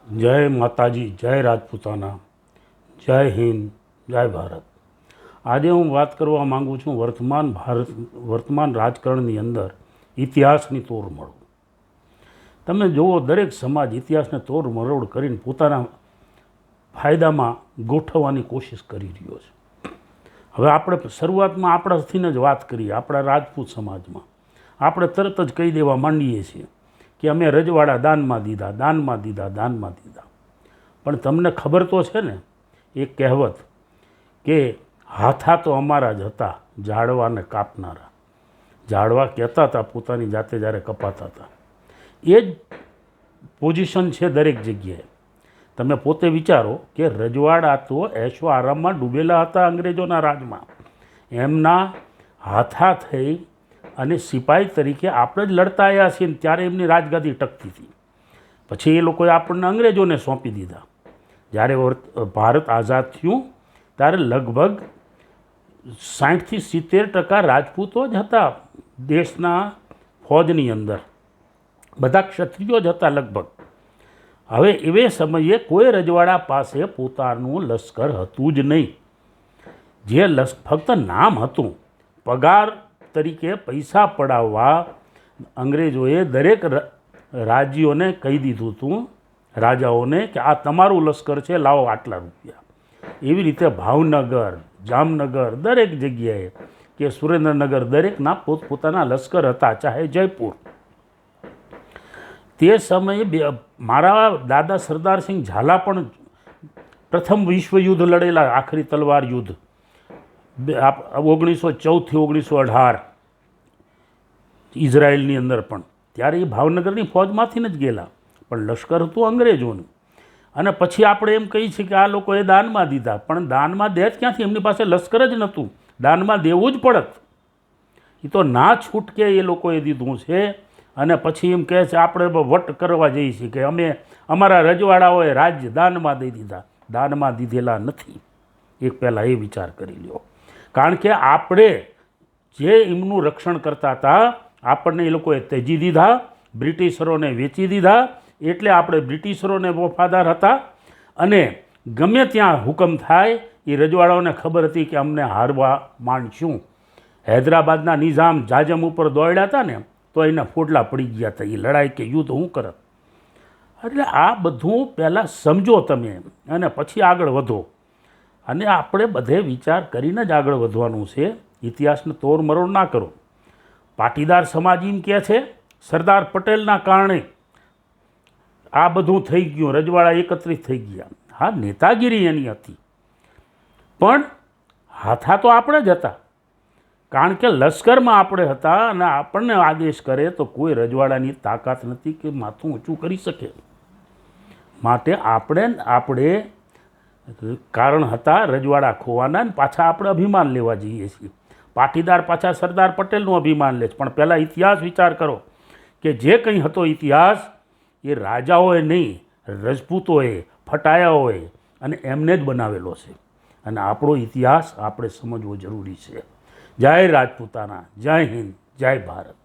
જય માતાજી, જય રાજપૂતાના, જય હિન્દ, જય ભારત. આજે હું વાત કરવા માગું છું વર્તમાન રાજકારણની અંદર ઇતિહાસની તોડમરોડ. તમે જુઓ, દરેક સમાજ ઇતિહાસને તોડમરોડ કરીને પોતાના ફાયદામાં ગોઠવવાની કોશિશ કરી રહ્યો છે. હવે આપણે શરૂઆતમાં આપણાથી જ વાત કરીએ. આપણા રાજપૂત સમાજમાં આપણે તરત જ કહી દેવા માંડીએ છીએ કે અમે રજવાડા દાનમાં દીધા, દાનમાં દીધા, દાનમાં દીધા. પણ તમને ખબર તો છે ને, એક કહેવત કે હાથા તો અમારા જ હતા, ઝાડવાને કાપનારા. ઝાડવા કહેતા હતા પોતાની જાતે જ્યારે કપાતા હતા. એ જ પોઝિશન છે દરેક જગ્યાએ. તમે પોતે વિચારો કે રજવાડા તો એશો આરામમાં ડૂબેલા હતા અંગ્રેજોના રાજમાં. એમના હાથા થઈ અને સિપાહી તરીકે આપણે જ લડતા આવ્યા છીએ, ત્યારે એમની રાજગાદી ટકતી હતી. પછી એ લોકોએ આપણને અંગ્રેજોને સોંપી દીધા. જ્યારે ભારત આઝાદ થયું ત્યારે લગભગ 60થી 70% રાજપૂતો જ હતા દેશના ફોજની અંદર. બધા ક્ષત્રિયો જ હતા લગભગ. હવે એવે સમયે કોઈ રજવાડા પાસે પોતાનું લશ્કર હતું જ નહીં. જે ફક્ત નામ હતું. પગાર તરીકે પૈસા પડાવવા અંગ્રેજોએ દરેક રાજ્યોને કહી દીધું હતું, રાજાઓને, કે આ તમારું લશ્કર છે, લાવો આટલા રૂપિયા. એવી રીતે ભાવનગર, જામનગર, દરેક જગ્યાએ કે સુરેન્દ્રનગર, દરેકના પોતપોતાના લશ્કર હતા, ચાહે જયપુર. તે સમયે મારા દાદા સરદારસિંહ ઝાલા પણ પ્રથમ વિશ્વયુદ્ધ લડેલા, આખરી તલવાર યુદ્ધ 1914 થી 1918 ઇઝરાયલની અંદર પણ. ત્યારે એ ભાવનગરની ફોજમાંથી જ ગયેલા, પણ લશ્કર હતું અંગ્રેજોનું. અને પછી આપણે એમ કહીએ છીએ કે આ લોકોએ દાનમાં દીધા, પણ દાનમાં દે ક્યાંથી? એમની પાસે લશ્કર જ નહોતું. દાનમાં દેવું જ પડત. એ તો ના છૂટકે એ લોકોએ દીધું છે. અને પછી એમ કહે છે આપણે વટ કરવા જઈએ છીએ કે અમે અમારા રજવાડાઓએ રાજ્ય દાનમાં દઈ દીધા. દાનમાં દીધેલા નથી. એક પહેલાં એ વિચાર કરી લ્યો. કારણ કે આપણે જે એમનું રક્ષણ કરતા હતા, આપણને એ લોકોએ ત્યજી દીધા, બ્રિટિશરોને વેચી દીધા. એટલે આપણે બ્રિટિશરોને વફાદાર હતા. અને ગમે ત્યાં હુકમ થાય એ રજવાડાઓને ખબર હતી કે અમને હારવા માંડશું. હૈદરાબાદના નિઝામ જાજમ ઉપર દોડ્યા હતા ને, તો એના ફોડલા પડી ગયા હતા. એ લડાઈ કે યુદ્ધ હું કરત. એટલે આ બધું પહેલાં સમજો તમે, અને પછી આગળ વધો. અને આપણે બધે વિચાર કરીને જ આગળ વધવાનું છે. ઇતિહાસને તોડમરોડ ના કરો. પાટીદાર સમાજ એમ કહે છે સરદાર પટેલના કારણે આ બધું થઈ ગયું, રજવાડા એકત્રિત થઈ ગયા. હા, નેતાગીરી એની હતી, પણ હાથા તો આપણે જ હતા. કારણ કે લશ્કરમાં આપણે હતા, અને આપણને આદેશ કરે તો કોઈ રજવાડાની તાકાત નથી કે માથું ઊંચું કરી શકે. માટે આપણે કારણ હતા રજવાડા ખોવાના, ને પાછા આપણે અભિમાન લેવા જઈએ છીએ. પાટીદાર પાછા સરદાર પટેલનું અભિમાન લે છે. પણ પહેલાં ઇતિહાસ વિચાર કરો કે જે કંઈ હતો ઇતિહાસ, એ રાજાઓએ નહીં, રજપૂતોએ, ફટાયાઓએ અને એમને જ બનાવેલો છે. અને આપણો ઇતિહાસ આપણે સમજવો જરૂરી છે. જય રાજપૂતાના, જય હિન્દ, જય ભારત.